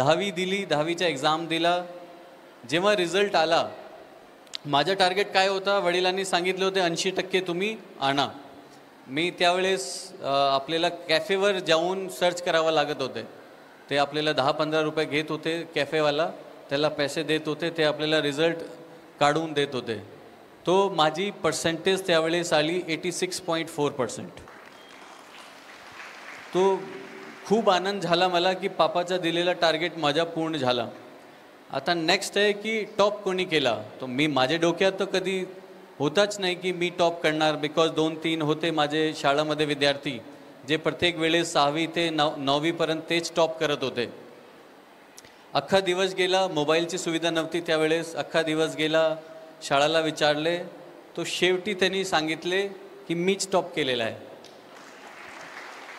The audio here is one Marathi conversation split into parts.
10वी दिली, 10वीचा एक्झाम दिला. जेव्हा रिझल्ट आला, माझं टार्गेट काय होता, वडिलांनी सांगितले होते 80% तुम्ही आणा. मी त्यावेळेस आपल्याला कॅफेवर जाऊन सर्च करावं लागत होते. ते आपल्याला 10-15 रुपये घेत होते कॅफेवाला, त्याला पैसे देत होते, ते आपल्याला रिझल्ट काढून देत होते. तो माझी पर्सेंटेज त्यावेळेस आली 86.4%. तो खूप आनंद झाला मला की पापाचा दिलेला टार्गेट माझा पूर्ण झाला. आता नेक्स्ट आहे की टॉप कोणी केला. तो मी माझ्या डोक्यात तर कधी होताच नाही की मी टॉप करणार, बिकॉज 2-3 होते माझे शाळेमध्ये विद्यार्थी जे प्रत्येक वेळेस 6वी ते 9वीपर्यंत तेच टॉप करत होते. अख्खा दिवस गेला, मोबाईलची सुविधा नव्हती त्यावेळेस. अख्खा दिवस गेला, शाळेला विचारले, तो शेवटी त्यांनी सांगितले की मीच टॉप केलेला आहे.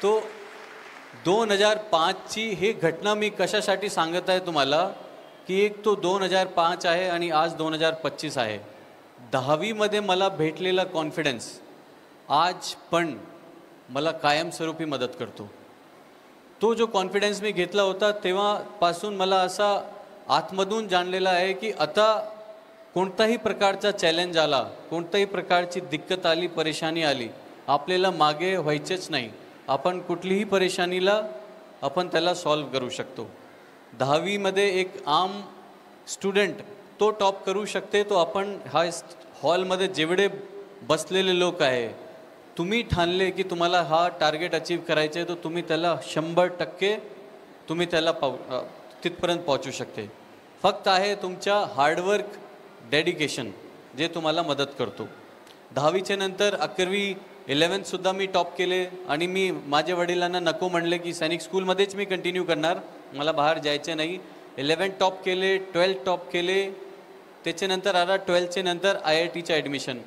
तो 2005ची हे घटना मी कशासाठी सांगत आहे तुम्हाला की एक तो 2005 आहे आणि आज 2025 आहे. 10वीमध्ये मला भेटलेला कॉन्फिडन्स आज पण मला कायमस्वरूपी मदत करतो. तो जो कॉन्फिडन्स मी घेतला होता तेव्हापासून मला असा आतमधून जाणलेला आहे की आता कोणताही प्रकारचा चॅलेंज आला, कोणत्याही प्रकारची दिक्कत आली, परेशानी आली, आपल्याला मागे व्हायचेच नाही. आपण कुठलीही परेशानीला आपण त्याला सॉल्व करू शकतो. 10वीमध्ये एक आम स्टुडंट तो टॉप करू शकते. तो आपण हा हॉलमध्ये जेवढे बसलेले लोक आहे, तुम्ही ठाणले की तुम्हाला हा टार्गेट अचीव करायचे आहे, तर तुम्ही त्याला 100% तुम्ही त्याला तिथपर्यंत पोहोचू शकते. फक्त आहे तुमच्या हार्डवर्क, डेडिकेशन जे तुम्हाला मदत करतो. 10वीच्या नंतर 11वी 11thसुद्धा मी टॉप केले आणि मी माझ्या वडिलांना नको म्हणले की सैनिक स्कूलमध्येच मी कंटिन्यू करणार, मला बाहेर जायचे नाही. 11th टॉप केले, 12th टॉप केले. त्याच्यानंतर आला 12thच्या नंतर IITचं ॲडमिशन.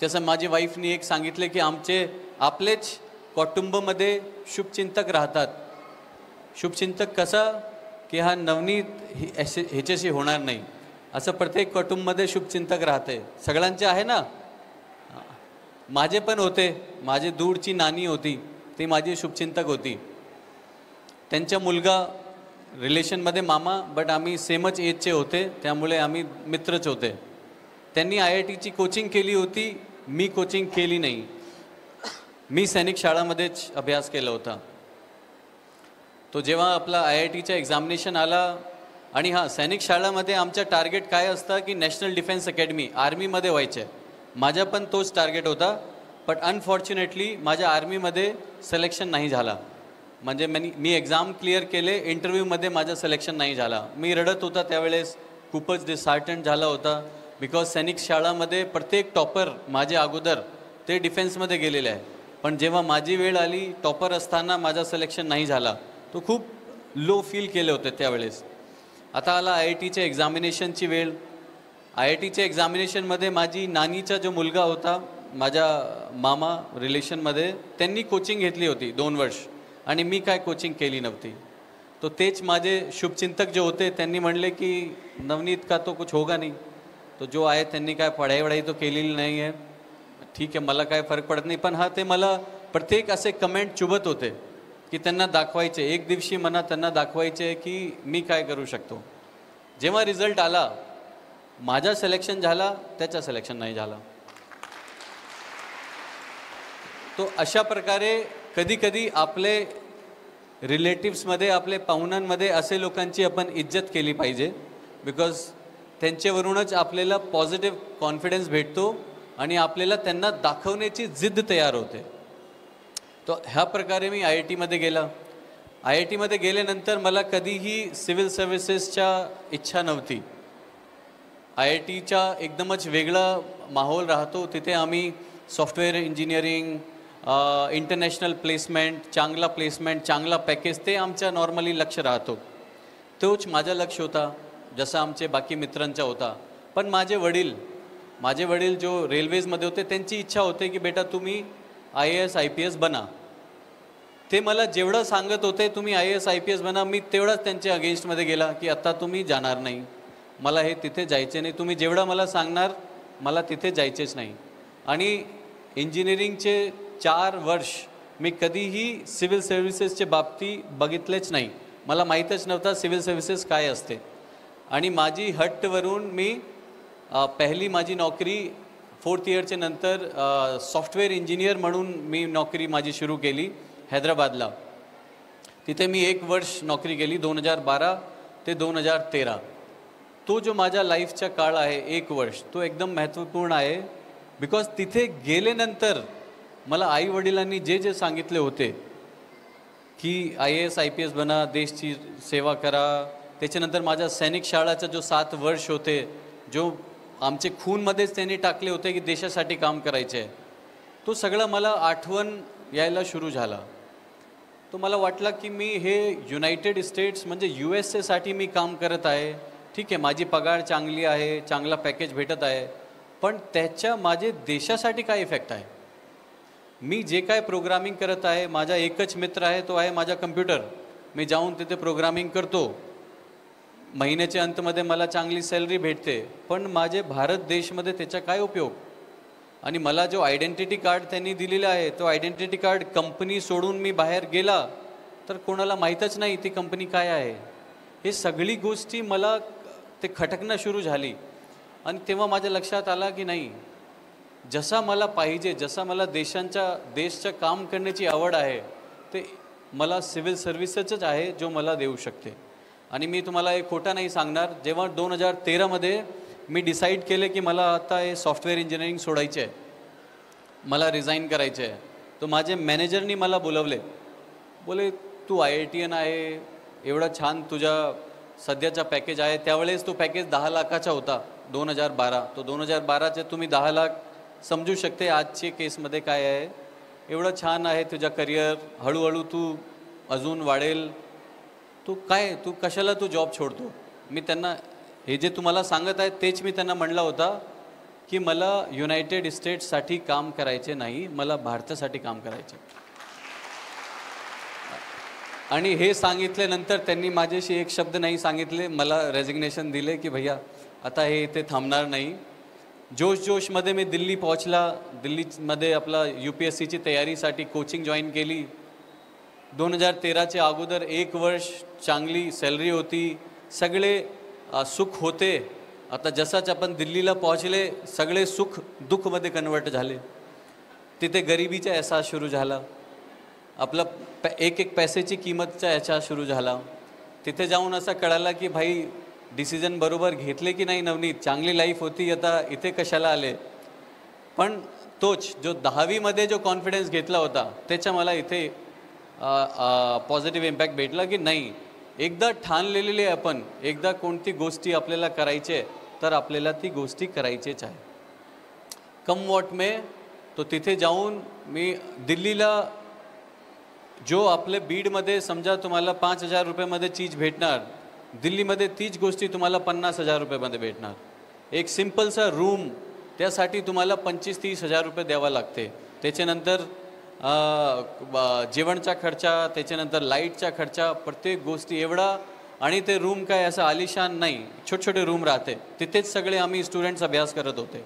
तसं माझी वाईफनी एक सांगितले की आपलेच कुटुंबामध्ये शुभचिंतक राहतात. शुभचिंतक कसा की हा नवनीत ह्याच्याशी होणार नाही, असं प्रत्येक कुटुंबामध्ये शुभचिंतक राहते. सगळ्यांचे आहे ना. माझे पण होते. माझे दूरची नानी होती, ती माझी शुभचिंतक होती. त्यांचा मुलगा रिलेशनमध्ये मामा, बट आम्ही सेमच एजचे होते, त्यामुळे आम्ही मित्रच होते. त्यांनी IITची कोचिंग केली होती, मी कोचिंग केली नाही. मी सैनिक शाळामध्येच अभ्यास केला होता. तो जेव्हा आपला IITचा एक्झामिनेशन आला आणि हां, सैनिक शाळामध्ये आमचं टार्गेट काय असतं की नॅशनल डिफेन्स अकॅडमी आर्मीमध्ये व्हायचे. माझा पण तोच टार्गेट होता, बट अनफॉर्च्युनेटली माझ्या आर्मीमध्ये सिलेक्शन नाही झाला. म्हणजे मी एक्झाम क्लिअर केले, इंटरव्ह्यूमध्ये माझं सिलेक्शन नाही झाला. मी रडत होता त्यावेळेस, खूपच डिसहार्टंड झाला होता. बिकॉज सैनिक शाळामध्ये प्रत्येक टॉपर माझ्या अगोदर ते डिफेन्समध्ये गेलेले आहे. पण जेव्हा माझी वेळ आली, टॉपर असताना माझं सिलेक्शन नाही झाला, तो खूप लो फील केले होते त्यावेळेस. आता आला IITच्या एक्झामिनेशनची वेळ. IITच्या एक्झामिनेशनमध्ये माझी नानीचा जो मुलगा होता, माझ्या मामा रिलेशनमध्ये, त्यांनी कोचिंग घेतली होती 2 वर्ष आणि मी काय कोचिंग केली नव्हती. तो तेच माझे शुभचिंतक जे होते त्यांनी म्हणले की नवनीत का तो कुछ होगा नहीं, तो जो आहे त्यांनी काय पढाई तो केलेली नाही आहे, ठीक आहे मला काय फरक पडत नाही. पण हा ते मला प्रत्येक असे कमेंट चुबत होते की त्यांना दाखवायचे, एक दिवशी मना त्यांना दाखवायचे की मी काय करू शकतो. जेव्हा रिझल्ट आला, माझा सिलेक्शन झाला, त्याचा सिलेक्शन नाही झाला. तो अशा प्रकारे कधी कधी आपले रिलेटिव्समध्ये, आपले पाहुण्यांमध्ये असे लोकांची आपण इज्जत केली पाहिजे. बिकॉज त्यांच्यावरूनच आपल्याला पॉझिटिव्ह कॉन्फिडन्स भेटतो आणि आपल्याला त्यांना दाखवण्याची जिद्द तयार होते. तो ह्या प्रकारे मी IITमध्ये गेला. IITमध्ये गेल्यानंतर मला कधीही सिव्हिल सर्व्हिसेसच्या इच्छा नव्हती. IITचा एकदमच वेगळा माहोल राहतो. तिथे आम्ही सॉफ्टवेअर इंजिनिअरिंग, इंटरनॅशनल प्लेसमेंट, चांगला प्लेसमेंट, चांगला पॅकेज, ते आमच्या नॉर्मली लक्ष राहतो. तोच माझा लक्ष होता, जसा आमचे बाकी मित्रांचा होता. पण माझे वडील जो रेल्वेजमध्ये होते, त्यांची इच्छा होते की बेटा तुम्ही IAS IPS बना. ते मला जेवढं सांगत होते तुम्ही IAS IPS बना, मी तेवढाच त्यांच्या अगेन्स्टमध्ये गेला की आता तुम्ही जाणार नाही, मला हे तिथे जायचे नाही, तुम्ही जेवढं मला सांगणार मला तिथे जायचेच नाही. आणि इंजिनिअरिंगचे 4 वर्ष मी कधीही सिव्हिल सर्व्हिसेसचे बाबतीत बघितलेच नाही. मला माहीतच नव्हता सिव्हिल सर्व्हिसेस काय असते. आणि माझी हट्टवरून मी पहिली माझी नोकरी 4th इयरच्या नंतर सॉफ्टवेअर इंजिनियर म्हणून मी नोकरी माझी सुरू केली हैदराबादला. तिथे मी 1 वर्ष नोकरी केली 2012 ते 2013. तो जो माझ्या लाईफचा काळ आहे 1 वर्ष, तो एकदम महत्त्वपूर्ण आहे. बिकॉज तिथे गेल्यानंतर मला आईवडिलांनी जे जे सांगितले होते की IAS IPS बना, देशची सेवा करा, त्याच्यानंतर माझ्या सैनिक शाळाचा जो 7 वर्ष होते, जो आमचे खूनमध्येच त्यांनी टाकले होते की देशासाठी काम करायचे आहे, तो सगळं मला आठवण यायला सुरू झाला. तो मला वाटला की मी हे युनायटेड स्टेट्स म्हणजे USA मी काम करत आहे. ठीक आहे, माझी पगार चांगली आहे, चांगला पॅकेज भेटत आहे, पण त्याच्या माझे देशासाठी काय इफेक्ट आहे. मी जे काय प्रोग्रामिंग करत आहे, माझा एकच मित्र आहे, तो आहे माझा कम्प्युटर. मी जाऊन तिथे प्रोग्रामिंग करतो, महिन्याच्या अंतमध्ये मला चांगली सॅलरी भेटते, पण माझे भारत देशमध्ये त्याचा काय उपयोग. आणि मला जो आयडेंटिटी कार्ड त्यांनी दिलेला आहे, तो आयडेंटिटी कार्ड कंपनी सोडून मी बाहेर गेला तर कोणाला माहीतच नाही ती कंपनी काय आहे. हे सगळी गोष्टी मला ते खटकणं सुरू झाली. आणि तेव्हा माझ्या लक्षात आला की नाही, जसा मला पाहिजे, जसा मला देशचं काम करण्याची आवड आहे, ते मला सिव्हिल सर्व्हिसेसच आहे जो मला देऊ शकते. आणि मी तुम्हाला एक खोटा नाही सांगणार, जेव्हा 2013 मी डिसाईड केले की मला आता हे सॉफ्टवेअर इंजिनिअरिंग सोडायचे आहे, मला रिझाईन करायचे आहे, तर माझे मॅनेजरनी मला बोलवले. बोले तू IITian आहे, एवढा छान तुझा सध्याचा पॅकेज आहे. त्यावेळेस तो पॅकेज 10 लाखाचा होता 2012. तो 2012चे तुम्ही 10 लाख समजू शकते आजचे केसमध्ये काय आहे. एवढं छान आहे तुझा करिअर, हळूहळू तू अजून वाढेल, तू कशाला तू जॉब छोडतो. मी त्यांना हे जे तुम्हाला सांगत आहे तेच मी त्यांना म्हणला होता की मला युनायटेड स्टेट्ससाठी काम करायचे नाही, मला भारतासाठी काम करायचे. आणि हे सांगितल्यानंतर त्यांनी माझ्याशी एक शब्द नाही सांगितले, मला रेजिग्नेशन दिले की भैया आता हे इथे थांबणार नाही. जोशमध्ये मी दिल्ली पोहोचला. दिल्लीमध्ये आपला UPSCची तयारीसाठी कोचिंग जॉईन केली. 2013चे अगोदर 1 वर्ष चांगली सॅलरी होती, सगळे सुख होते. आता जसाच आपण दिल्लीला पोहोचले, सगळे सुख दुःखमध्ये कन्वर्ट झाले. तिथे गरिबीचा अहसास सुरू झाला, आपला एक पैशाची किंमतचा अहसास सुरू झाला. तिथे जाऊन असं कळालं की भाई डिसिजन बरोबर घेतले की नाही नवनीत, चांगली लाईफ होती, आता इथे कशाला आले. पण तोच जो 10वीमध्ये जो कॉन्फिडन्स घेतला होता त्याचा मला इथे पॉझिटिव्ह इम्पॅक्ट भेटला की नाही, एकदा ठाणलेली आहे आपण, एकदा कोणती गोष्टी आपल्याला करायची आहे तर आपल्याला ती गोष्टी करायचीच आहे. कम वॉट में. तो तिथे जाऊन मी दिल्लीला जो आपले बीडमध्ये समजा तुम्हाला 5,000 रुपयामध्ये चीज भेटणार, दिल्लीमध्ये तीच गोष्टी तुम्हाला 50,000 रुपयामध्ये भेटणार. एक सिम्पलसा रूम, त्यासाठी तुम्हाला 25-30 हजार रुपये द्यावा लागते. त्याच्यानंतर जेवणचा खर्चा, त्याच्यानंतर लाईटचा खर्चा, प्रत्येक गोष्टी एवढा. आणि ते रूम काय असं आलिशान नाही, छोटे छोटे रूम राहते. तिथेच सगळे आम्ही स्टुडंट्स अभ्यास करत होते.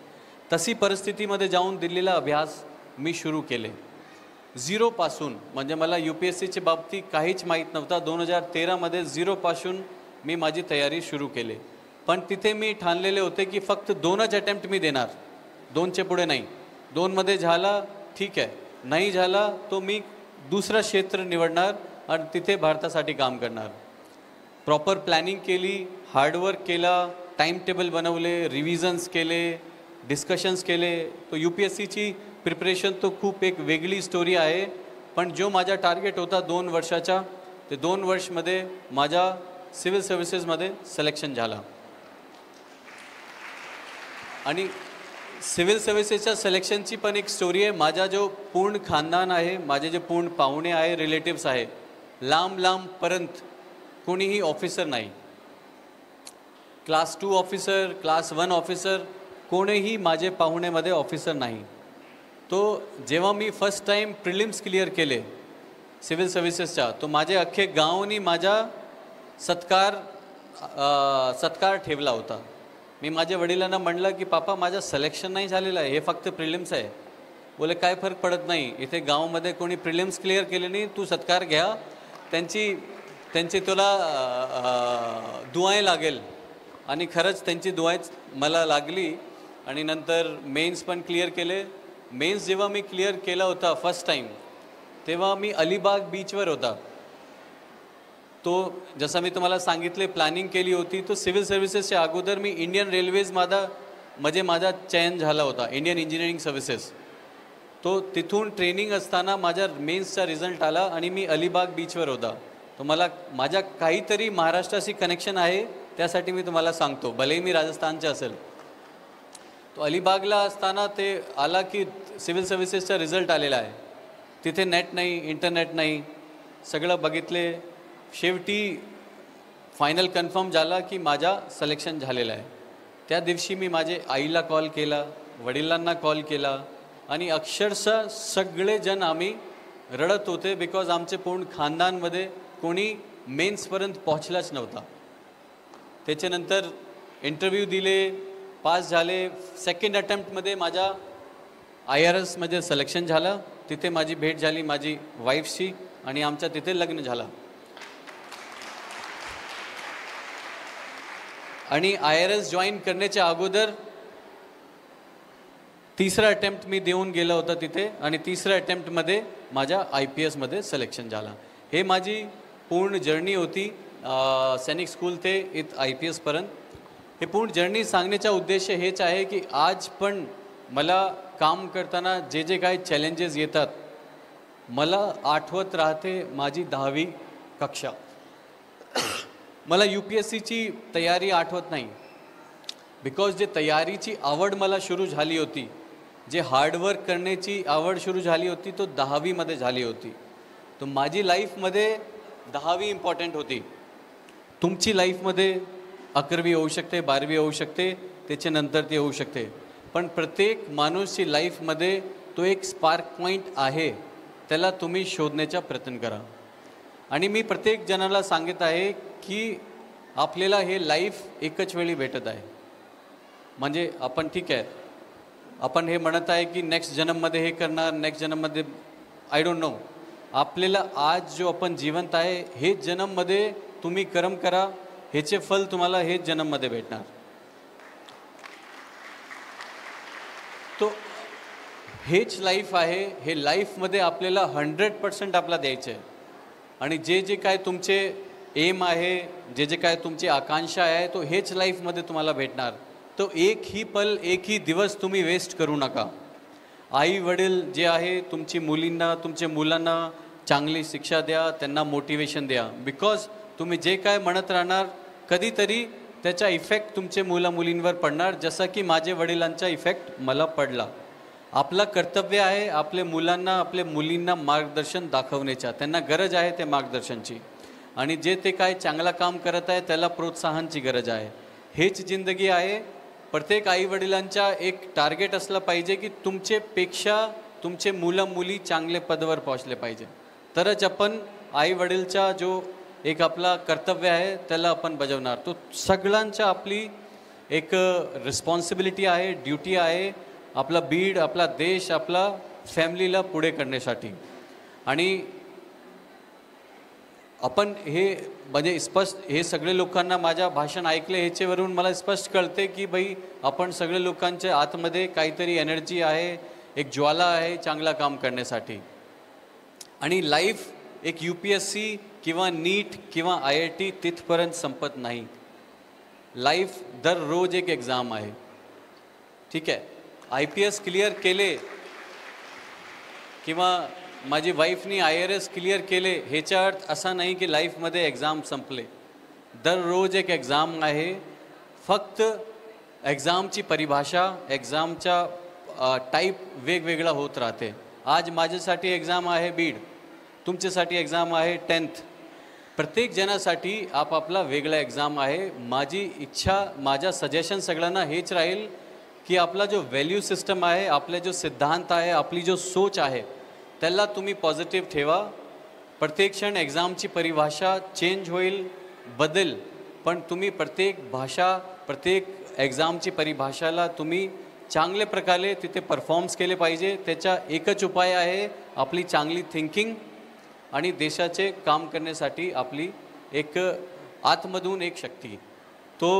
तशी परिस्थितीमध्ये जाऊन दिल्लीला अभ्यास मी सुरू केले 0पासून. म्हणजे मला UPSCच्या बाबतीत काहीच माहीत नव्हता. 2013 0पासून मी माझी तयारी सुरू केली. पण तिथे मी ठाणलेले होते की फक्त 2च अटेम्प्ट मी देणार, 2चे पुढे नाही. 2मध्ये झाला ठीक आहे, नाही झाला तो मी दुसरं क्षेत्र निवडणार आणि तिथे भारतासाठी काम करणार. प्रॉपर प्लॅनिंग केली, हार्डवर्क केला, टाईम टेबल बनवले, रिव्हिजन्स केले, डिस्कशन्स केले. तो UPSCची प्रिपरेशन तो खूप एक वेगळी स्टोरी आहे. पण जो माझा टार्गेट होता 2 वर्षाचा, ते 2 वर्षमध्ये माझ्या सिव्हिल सर्व्हिसेसमध्ये सिलेक्शन झाला. आणि सिव्हिल सर्व्हिसेसच्या सिलेक्शनची पण एक स्टोरी आहे. माझा जो पूर्ण खानदान आहे, माझे जे पूर्ण पाहुणे आहे, रिलेटिव्स आहे, लांबपर्यंत कोणीही ऑफिसर नाही. क्लास 2 ऑफिसर, क्लास 1 ऑफिसर, कोणीही माझे पाहुणेमध्ये ऑफिसर नाही. तो जेव्हा मी फर्स्ट टाईम प्रिलिम्स क्लिअर केले सिव्हिल सर्व्हिसेसच्या, तो माझे अख्खे गावानी माझा सत्कार ठेवला होता. मी माझ्या वडिलांना म्हणलं की पापा माझं सिलेक्शन नाही झालेलं आहे, हे फक्त प्रिलिम्स आहे. बोले काय फरक पडत नाही, इथे गावामध्ये कोणी प्रिलिम्स क्लिअर केले नाही, तू सत्कार घ्या. त्यांची त्यांची तुला दुआएं लागेल. आणि खरंच त्यांची दुआच मला लागली. आणि नंतर मेन्स पण क्लिअर केले. मेन्स जेव्हा मी क्लिअर केला होता फर्स्ट टाईम, तेव्हा मी अलिबाग बीचवर होता. तो जसं मी तुम्हाला सांगितले प्लॅनिंग केली होती, तो सिव्हिल सर्व्हिसेसच्या अगोदर मी इंडियन रेल्वेज माझा चयन झाला होता, इंडियन इंजिनिअरिंग सर्व्हिसेस. तो तिथून ट्रेनिंग असताना माझ्या मेन्सचा रिझल्ट आला आणि मी अलिबाग बीचवर होता. तो मला माझ्या काहीतरी महाराष्ट्राशी कनेक्शन आहे, त्यासाठी मी तुम्हाला सांगतो, भलेही मी राजस्थानचे असेल. तो अलिबागला असताना ते आला की सिव्हिल सर्व्हिसेसचा रिझल्ट आलेला आहे. तिथे नेट नाही, इंटरनेट नाही, सगळं बघितले. शेवटी फायनल कन्फर्म झाला की माझा सिलेक्शन झालेला आहे. त्या दिवशी मी माझे आईला कॉल केला, वडिलांना कॉल केला आणि अक्षरशः सगळेजण आम्ही रडत होते, बिकॉज आमचे पूर्ण खानदानमध्ये कोणी मेन्सपर्यंत पोहोचलाच नव्हता. त्याच्यानंतर इंटरव्ह्यू दिले, पास झाले. सेकंड अटेम्प्टमध्ये माझ्या IRSमध्ये सिलेक्शन झालं. तिथे माझी भेट झाली माझी वाईफशी आणि आमच्या तिथे लग्न झालं. आणि IRS जॉईन करण्याच्या अगोदर तिसरा अटेम्प्ट मी देऊन गेला होता तिथे आणि तिसऱ्या अटेम्प्टमध्ये माझ्या IPSमध्ये सिलेक्शन झाला. हे माझी पूर्ण जर्नी होती सैनिक स्कूल ते IPS पर्यंत. हे पूर्ण जर्नी सांगण्याचा उद्देश हेच आहे की आज पण मला काम करताना जे जे काही चॅलेंजेस येतात, मला आठवत राहते माझी 10वी कक्षा. मला UPSCची तयारी आठवत नाही, बिकॉज जे तयारीची आवड मला सुरू झाली होती, जे हार्डवर्क करण्याची आवड सुरू झाली होती, तो 10वीमध्ये झाली होती. तर माझी लाईफमध्ये 10वी इम्पॉर्टंट होती. तुमची लाईफमध्ये 11वी होऊ शकते, 12वी होऊ शकते, त्याच्यानंतर ते होऊ शकते. पण प्रत्येक माणूसची लाईफमध्ये तो एक स्पार्क पॉईंट आहे, त्याला तुम्ही शोधण्याचा प्रयत्न करा. आणि मी प्रत्येक जणाला सांगत आहे की आपल्याला हे लाईफ एकच वेळी भेटत आहे. म्हणजे आपण ठीक आहे, आपण हे म्हणत आहे की नेक्स्ट जन्ममध्ये हे करणार, नेक्स्ट जन्ममध्ये आय डोंट नो. आपल्याला आज जो आपण जिवंत आहे, हेच जन्ममध्ये तुम्ही कर्म करा, ह्याचे फल तुम्हाला हेच जन्ममध्ये भेटणार. तो हेच लाईफ आहे. हे लाईफमध्ये आपल्याला 100% आपला द्यायचं आहे. आणि जे जे काय तुमचे एम आहे, जे जे काय तुमची आकांक्षा आहे, तो हेच लाईफमध्ये तुम्हाला भेटणार. तो एक ही पल, एक ही दिवस तुम्ही वेस्ट करू नका. आई वडील जे आहे, तुमची मुलींना, तुमच्या मुलांना चांगली शिक्षा द्या, त्यांना मोटिवेशन द्या. बिकॉज तुम्ही जे काय म्हणत राहणार, कधीतरी त्याचा इफेक्ट तुमचे मुलींवर पडणार, जसं की माझे वडिलांचा इफेक्ट मला पडला. आपलं कर्तव्य आहे आपल्या मुलांना, आपल्या मुलींना मार्गदर्शन दाखवण्याचा. त्यांना गरज आहे ते मार्गदर्शनची. आणि जे ते काय चांगलं काम करत आहे, त्याला प्रोत्साहनाची गरज आहे. हेच जिंदगी आहे. प्रत्येक आईवडिलांचा एक टार्गेट असलं पाहिजे की तुमचेपेक्षा तुमचे मुलं मुली चांगले पदावर पोहोचले पाहिजे. तरच आपण आईवडीलचा जो एक आपला कर्तव्य आहे त्याला आपण बजावणार. तो सगळ्यांच्या आपली एक रिस्पॉन्सिबिलिटी आहे, ड्युटी आहे, आपला बीड, आपला देश, आपला फॅमिलीला पुढे करण्यासाठी. आणि आपण हे म्हणजे स्पष्ट, हे सगळे लोकांना माझ्या भाषण ऐकले ह्याच्यावरून मला स्पष्ट कळते की भाई आपण सगळे लोकांच्या आतमध्ये काहीतरी एनर्जी आहे, एक ज्वाला आहे चांगला काम करण्यासाठी. आणि लाईफ एक UPSC किंवा नीट किंवा IIT तिथपर्यंत संपत नाही. लाईफ दररोज एक एक्झाम आहे. ठीक आहे, IPS क्लिअर केले किंवा माझी वाईफनी IRS क्लिअर केले, ह्याचा अर्थ असा नाही की लाईफमध्ये एक्झाम संपले. दररोज एक एक्झाम आहे. फक्त एक्झामची परिभाषा, एक्झामचा टाईप वेगवेगळा होत राहते. आज माझ्यासाठी एक्झाम आहे बीड, तुमच्यासाठी एक्झाम आहे 10th. प्रत्येक जणासाठी आपापला वेगळा एक्झाम आहे. माझी इच्छा, माझा सजेशन सगळ्यांना हेच राहील की आपला जो व्हॅल्यू सिस्टम आहे, आपले जो सिद्धांत आहे, आपली जो सोच आहे, त्याला तुम्ही पॉझिटिव्ह ठेवा. प्रत्येक क्षण एक्झामची परिभाषा चेंज होईल, बदल, पण तुम्ही प्रत्येक भाषा, प्रत्येक एक्झामची परिभाषाला तुम्ही चांगल्या प्रकारे तिथे परफॉर्म्स केले पाहिजे. त्याचा एकच उपाय आहे आपली चांगली थिंकिंग आणि देशाचे काम करण्यासाठी आपली एक आतमधून एक शक्ती, तो